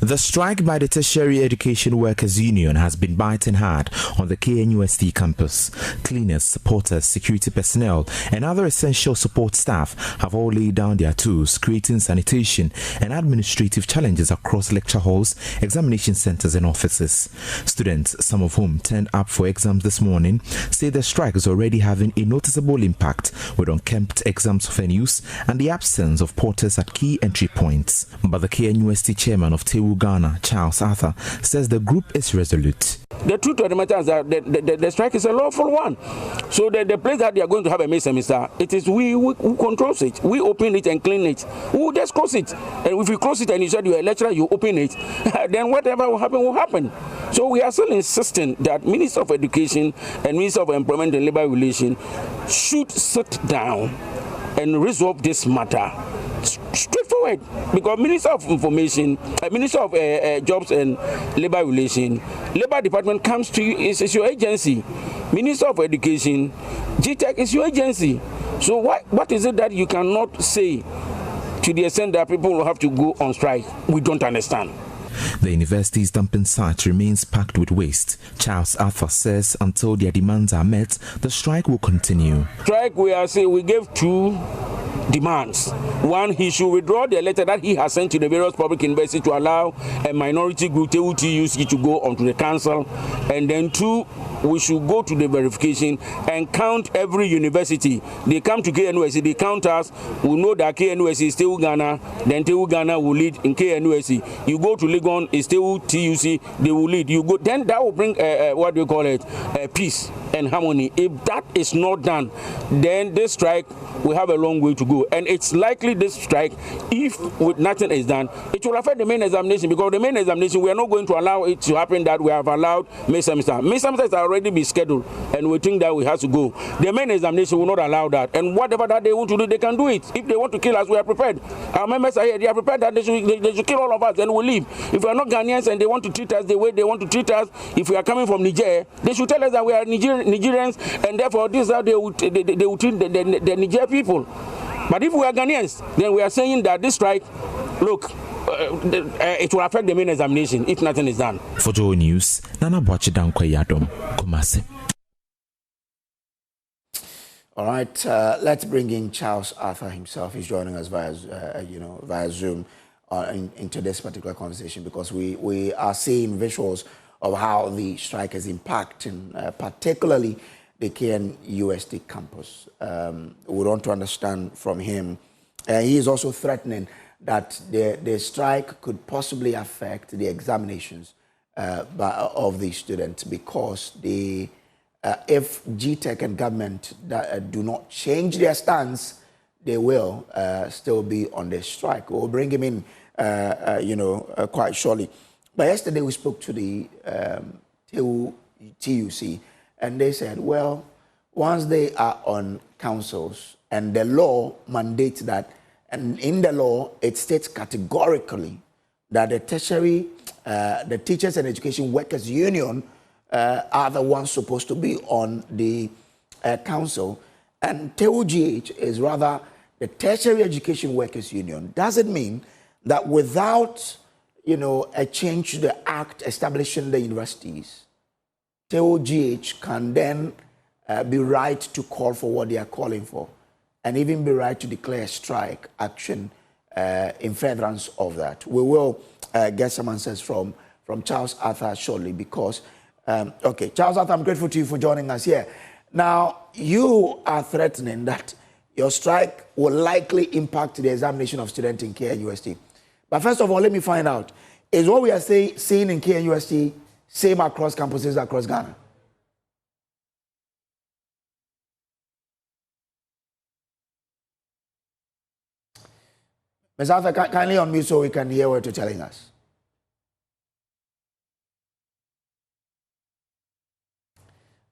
The strike by the Tertiary Education Workers Union has been biting hard on the KNUST campus. Cleaners, supporters, security personnel, and other essential support staff have all laid down their tools, creating sanitation and administrative challenges across lecture halls, examination centers, and offices. Students, some of whom turned up for exams this morning, say the strike is already having a noticeable impact with unkempt exams venues and the absence of porters at key entry points. But the KNUST chairman of TEWU-Ghana, Charles Arthur, says the group is resolute. The truth of the matter is that the strike is a lawful one. So the place that they are going to have a May semester, it is we who controls it. We open it and clean it. We will just close it. And if you close it and you said you're a lecturer, you open it, then whatever will happen will happen. So we are still insisting that Minister of Education and Minister of Employment and Labour Relations should sit down and resolve this matter. Straightforward, because Minister of Information, Minister of Jobs and Labour Relations, Labour Department comes to you, is your agency. Minister of Education, GTech is your agency. So what is it that you cannot say to the extent that people will have to go on strike? We don't understand. The university's dumping site remains packed with waste. Charles Arthur says until their demands are met, the strike will continue. Strike, we gave two demands. One, he should withdraw the letter that he has sent to the various public universities to allow a minority group, TEWU-Ghana, to go onto the council. And then two, we should go to the verification and count every university. They come to KNUST, they count us, we know that KNUST is TEWU-Ghana, then TEWU-Ghana will lead in KNUST. You go to Legon, it's TEWU-TUC, they will lead. You go, then that will bring, what do you call it, peace and harmony. If that is not done, then this strike will have a long way to go. And it's likely this strike, if nothing is done, it will affect the main examination, because the main examination, we are not going to allow it to happen that we have allowed May semester. May semester is already be scheduled, and we think that we have to go. The main examination will not allow that. And whatever that they want to do, they can do it. If they want to kill us, we are prepared. Our members are here, they are prepared that they should kill all of us, and we'll leave. If we are not Ghanaians and they want to treat us the way they want to treat us, if we are coming from Niger, they should tell us that we are Nigerians, and therefore this is how they will treat the Niger people. But if we are Ghanaians, then we are saying that this strike, look, it will affect the main examination if nothing is done. For Joe News, Nana Bochidan Kweyadom, Kumasi. All right, let's bring in Charles Arthur himself. He's joining us via Zoom into this particular conversation, because we are seeing visuals of how the strike is impacting, particularly the KNUST campus. We want to understand from him. He is also threatening that the strike could possibly affect the examinations of the students, because if GTech and government do not change their stance, they will still be on the strike. We'll bring him in, quite shortly. But yesterday we spoke to the TUC, and they said, well, once they are on councils and the law mandates that, and in the law it states categorically that the tertiary, the Teachers and Education Workers Union are the ones supposed to be on the council, and TEWU-GH is rather the Tertiary Education Workers Union. Does it mean that without, a change to the act establishing the universities, TEWU-GH can then be right to call for what they are calling for, and even be right to declare strike action in furtherance of that? We will get some answers from Charles Arthur shortly, because, okay, Charles Arthur, I'm grateful to you for joining us here. Now, you are threatening that your strike will likely impact the examination of students in KNUST. But first of all, let me find out, is what we are seeing in KNUST same across campuses across Ghana? Ms. Arthur, kindly unmute so we can hear what you're telling us.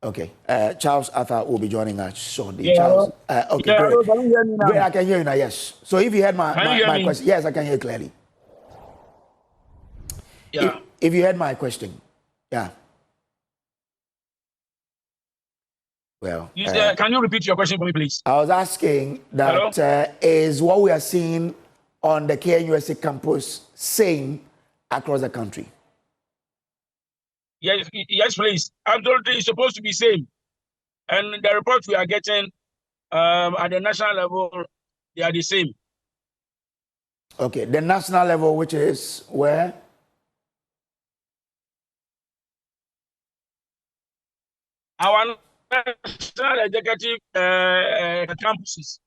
Okay, Charles Arthur will be joining us shortly. Yeah, Charles, okay, yeah, great. Can you hear me now? Great, I can hear you now, yes. So if you heard my question, yes, I can hear clearly. Yeah. If you heard my question, yeah. Well, can you repeat your question for me, please? I was asking that is what we are seeing on the KNUST campus same across the country? Yes, please. Absolutely, it's supposed to be same. And the reports we are getting at the national level, they are the same. Okay, the national level, which is where? Our national executive campuses,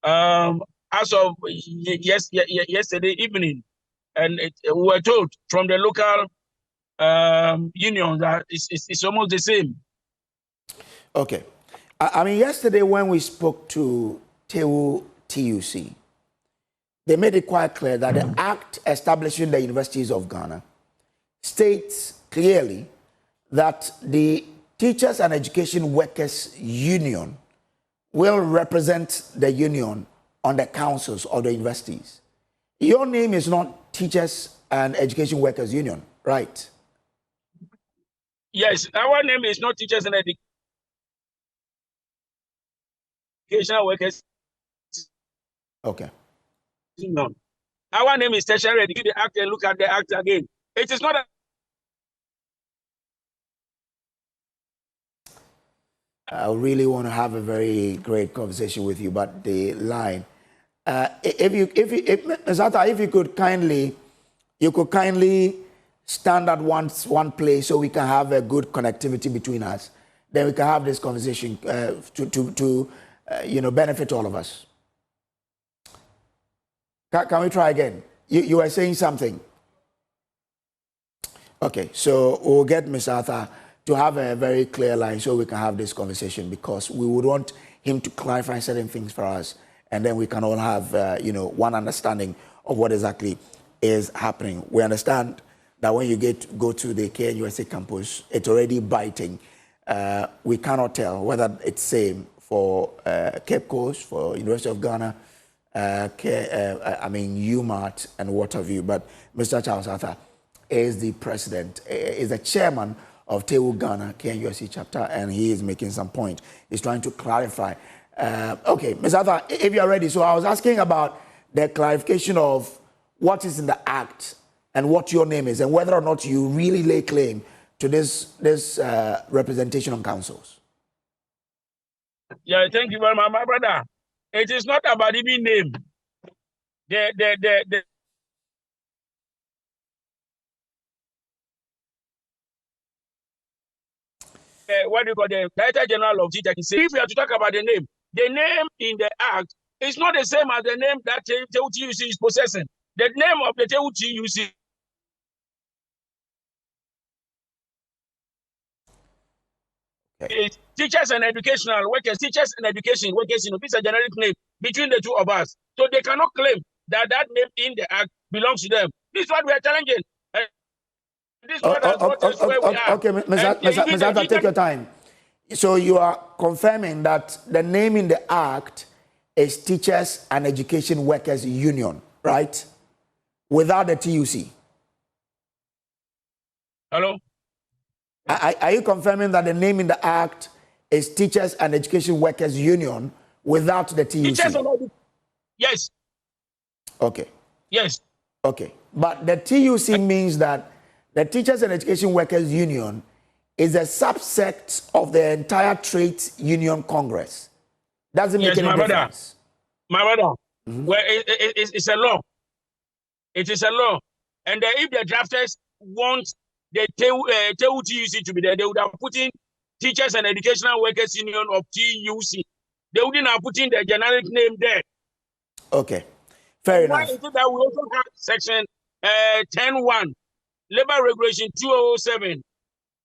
as of yesterday evening, and we were told from the local union that it's almost the same. Okay. I mean, yesterday when we spoke to TEWU-TUC, they made it quite clear that the act establishing the universities of Ghana states clearly that the Teachers and Education Workers Union will represent the union on the councils of the universities. Your name is not Teachers and Education Workers Union, right? Yes, our name is not Teachers and Educational Workers. Okay. Union. Our name is Tertiary Education. The act and look at the act again. It is not. I really want to have a very great conversation with you, but the line. If you could kindly stand at one place so we can have a good connectivity between us. Then we can have this conversation to benefit all of us. Can we try again? You were saying something. Okay, so we'll get Mr. Arthur to have a very clear line so we can have this conversation, because we would want him to clarify certain things for us, and then we can all have one understanding of what exactly is happening. We understand that when you go to the KNUST campus, it's already biting. We cannot tell whether it's same for Cape Coast, for University of Ghana, UMAT, and what have you. But Mr. Charles Arthur is the president, is the chairman of TEWU-Ghana KNUST chapter, and he is making some point. He's trying to clarify. Okay, Mr. Arthur, if you're ready. So I was asking about the clarification of what is in the act and what your name is, and whether or not you really lay claim to this representation on councils. Yeah, thank you very much, my brother. It is not about even name. What do you call the Director General of Teachers? If we have to talk about the name in the act is not the same as the name that TEWU-TUC is possessing. The name of the TEWU-TUC is Teachers and Educational Workers. Teachers and Education Workers. This is a generic name between the two of us, so they cannot claim that name in the act belongs to them. This is what we are challenging. This is what has brought us where we are. Okay, Ms. Arthur, take your time. So you are confirming that the name in the act is Teachers and Education Workers Union, right? Without the TUC. Hello? Are you confirming that the name in the act is Teachers and Education Workers Union without the TUC? Yes. Okay. Yes. Okay. But the TUC means that the Teachers and Education Workers Union is a subset of the entire Trades Union Congress. Doesn't make any difference. My brother, well, it's a law. It is a law. And if the drafters want the TEWU-TUC to be there, they would have put in Teachers and Educational Workers Union of TUC. They wouldn't have put in the generic name there. Okay. Fair enough. Why is it that we also have section 10.1, Labor Regulation 2007,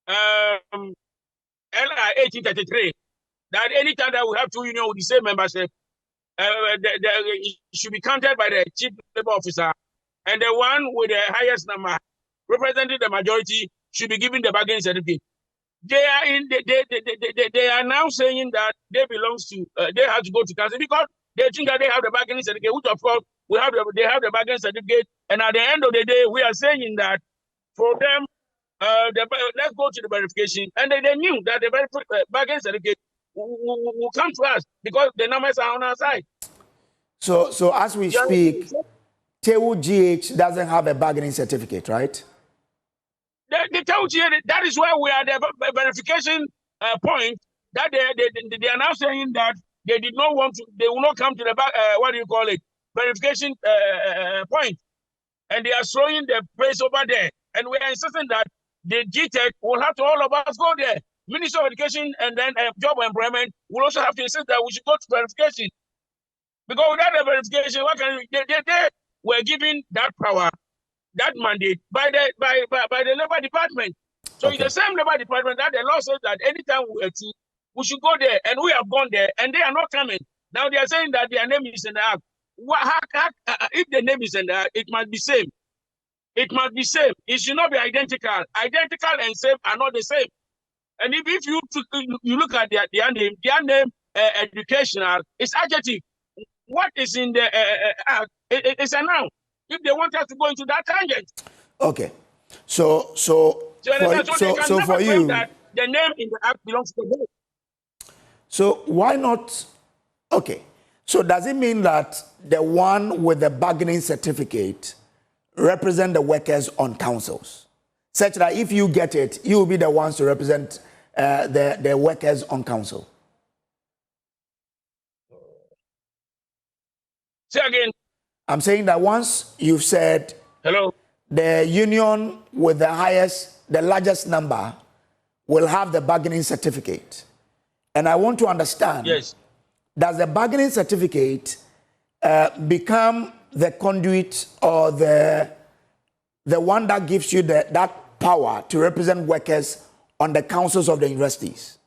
LI 1833, that anytime that we have two unions with the same membership, it should be counted by the chief labor officer, and the one with the highest number representing the majority should be given the bargaining certificate. They are now saying that they belongs to they have to go to council because they think that they have the bargaining certificate, which of course they have the bargaining certificate, and at the end of the day we are saying that for them let's go to the verification, and they knew that the bargaining certificate will come to us because the numbers are on our side. So as we speak, TEWU-GH doesn't have a bargaining certificate, right? The TEWU-GH, that is where we are the verification point that they are now saying that they did not want to, they will not come to the back, what do you call it, verification point. And they are showing the place over there. And we are insisting that the GTEC will have to all of us go there. Minister of Education and then Job and Employment will also have to insist that we should go to verification. Because without the verification, what can they were given that power, that mandate by the Labor Department. So Okay. it's the same Labor Department that the law says that anytime we should go there, and we have gone there, and they are not coming. Now they are saying that their name is in the act. If the name is in the act, it must be same. It must be same. It should not be identical. Identical and same are not the same. And if you look at their name, educational, is adjective. What is in the act? It's a noun. If they want us to go into that tangent. Okay. So for you, that the name in the act belongs to them. So why not? Okay. So does it mean that the one with the bargaining certificate represent the workers on councils, such that if you get it, you will be the ones to represent the workers on council? Say again. I'm saying that once you've said hello, the union with the largest number will have the bargaining certificate. And I want to understand, yes, does the bargaining certificate become the conduit or the one that gives you that power to represent workers on the councils of the universities?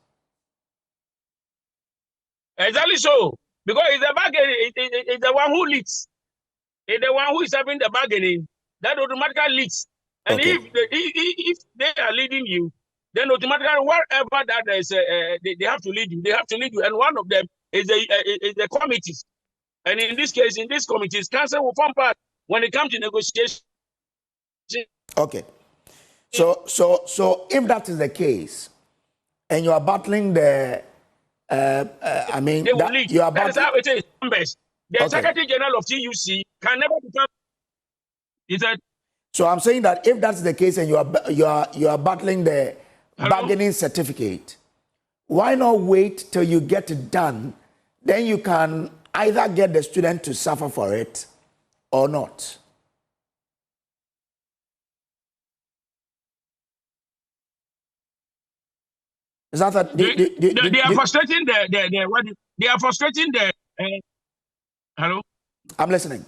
Exactly so. Because it's the bargaining, it's the one who leads. It's the one who is having the bargaining that automatically leads. And Okay. if they are leading you, then automatically wherever that is, they have to lead you. They have to lead you. And one of them is the committees. And in this case, in these committees, council will form part when it comes to negotiation. Okay. So if that is the case, and you are battling the, I mean, they will lead. you are That is battling. how it is. Members. The Okay. Secretary General of TUC can never become. He said. So I'm saying that if that's the case, and you are battling the Hello? bargaining certificate, why not wait till you get it done? Then you can either get the student to suffer for it or not. Is that They are frustrating they are frustrating the hello? I'm listening.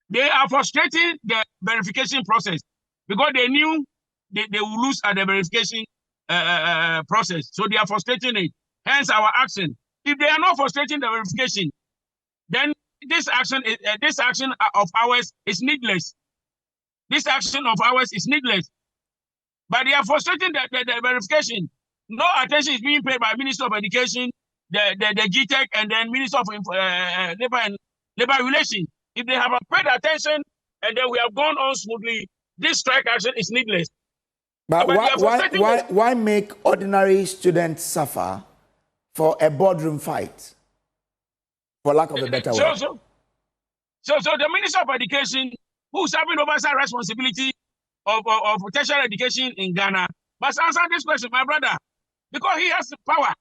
They are frustrating the verification process because they knew they will lose at the verification process. So they are frustrating it. Hence our action. If they are not frustrating the verification, then this action of ours is needless. This action of ours is needless. But they are frustrating the verification. No attention is being paid by Minister of Education, the GTEC, and then Minister of Labor and Labor Relations. If they have paid attention and then we have gone on smoothly, this strike action is needless. But why make ordinary students suffer for a boardroom fight, for lack of a better word? So the Minister of Education, who's having oversight responsibility of tertiary education in Ghana, must answer this question, my brother, because he has the power.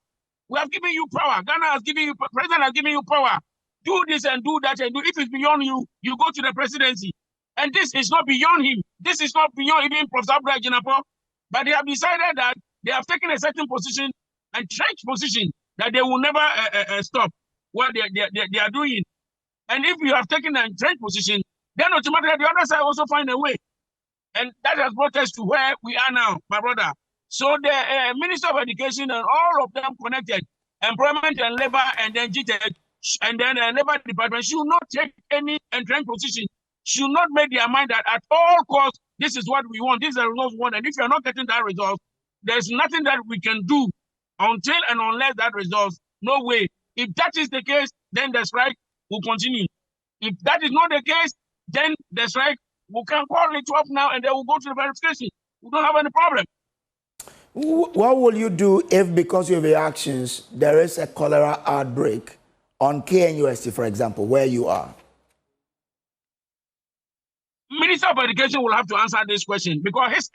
We have given you power. Ghana has given you, President has given you power. Do this and do that and do. If it's beyond you, you go to the presidency. And this is not beyond him. This is not beyond even Professor Abdullah Jinapo. But they have decided that they have taken a certain position, and trench position, that they will never stop what they are doing. And if you have taken a trench position, then automatically the other side also find a way. And that has brought us to where we are now, my brother. So the Minister of Education and all of them connected, Employment and Labor and then GTEC, and then Labor Department should not take any entrenched position, should not make their mind that at all costs, this is what we want, this is the result we want. And if you're not getting that result, there's nothing that we can do until and unless that result. No way. If that is the case, then the strike will continue. If that is not the case, then the strike, we can call it up now and then we'll go to the verification. We don't have any problem. What will you do if, because of your actions, there is a cholera outbreak on KNUST, for example, where you are? Minister of Education will have to answer this question because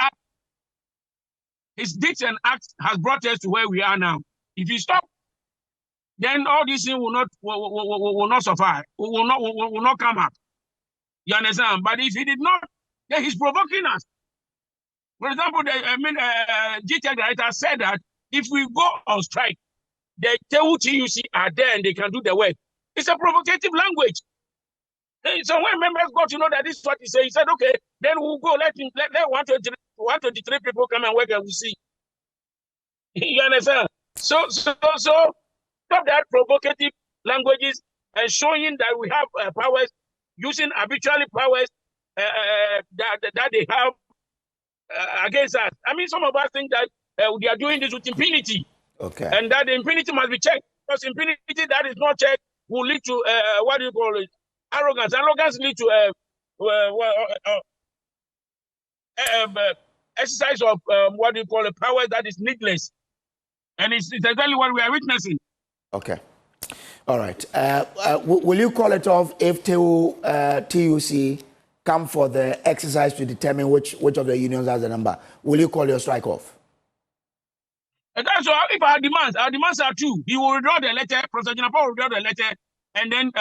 his deeds and acts has brought us to where we are now. If you stop, then all these things will not suffice, will not come up. You understand? But if he did not, then he's provoking us. For example, GTEC director said that if we go on strike, the TEWU-TUC are there and they can do the work. It's a provocative language. So when members got to know that this is what he said, he said, okay, then we'll go, let 123 people come and work and we'll see. You understand? So stop that provocative languages and showing that we have powers, using arbitrary powers that they have against us. I mean, some of us think that they are doing this with impunity. Okay. And that the impunity must be checked. Because impunity that is not checked will lead to, what do you call it? Arrogance. Arrogance leads to exercise of what do you call it? Power that is needless. And it's exactly what we are witnessing. Okay. All right. Will you call it off if TEWU-TUC come for the exercise to determine which of the unions has the number? Will you call your strike off? And that's why if our demands are true, he will withdraw the letter, Professor Jinapa will withdraw the letter, and then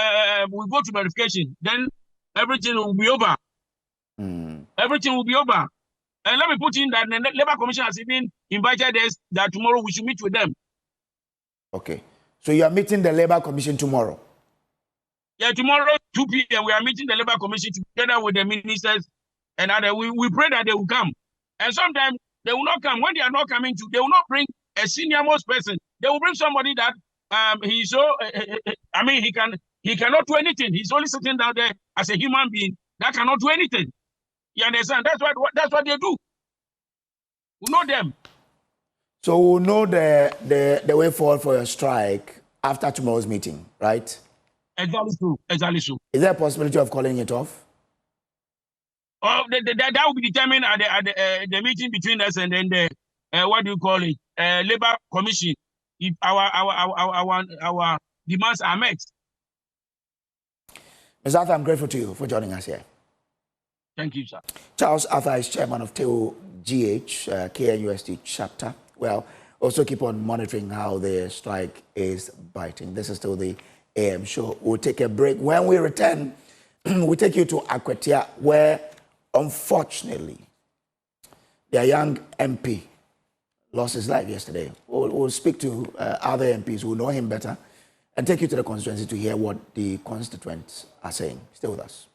we go to verification. Then everything will be over. Everything will be over. And let me put in that the Labour Commission has even invited us that tomorrow we should meet with them. Okay. So you are meeting the Labour Commission tomorrow? Yeah, tomorrow, 2 p.m., we are meeting the Labour Commission together with the ministers, and we pray that they will come. And sometimes they will not come. When they are not coming, they will not bring a senior-most person. They will bring somebody that he's so, he cannot do anything. He's only sitting down there as a human being that cannot do anything. You understand? That's what they do. We know them. So we'll know the way forward for your strike after tomorrow's meeting, right? Exactly true. Exactly true. Is there a possibility of calling it off? Oh, that will be determined at the meeting between us and then the what do you call it? Labour Commission. If our demands are met. Mr. Arthur, I'm grateful to you for joining us here. Thank you, sir. Charles Arthur is chairman of TEWU-GH, KNUST chapter. Well, also keep on monitoring how the strike is biting. This is still the AM show. We'll take a break. When we return, we'll take you to Akwatia, where, unfortunately, their young MP lost his life yesterday. We'll speak to other MPs who know him better and take you to the constituency to hear what the constituents are saying. Stay with us.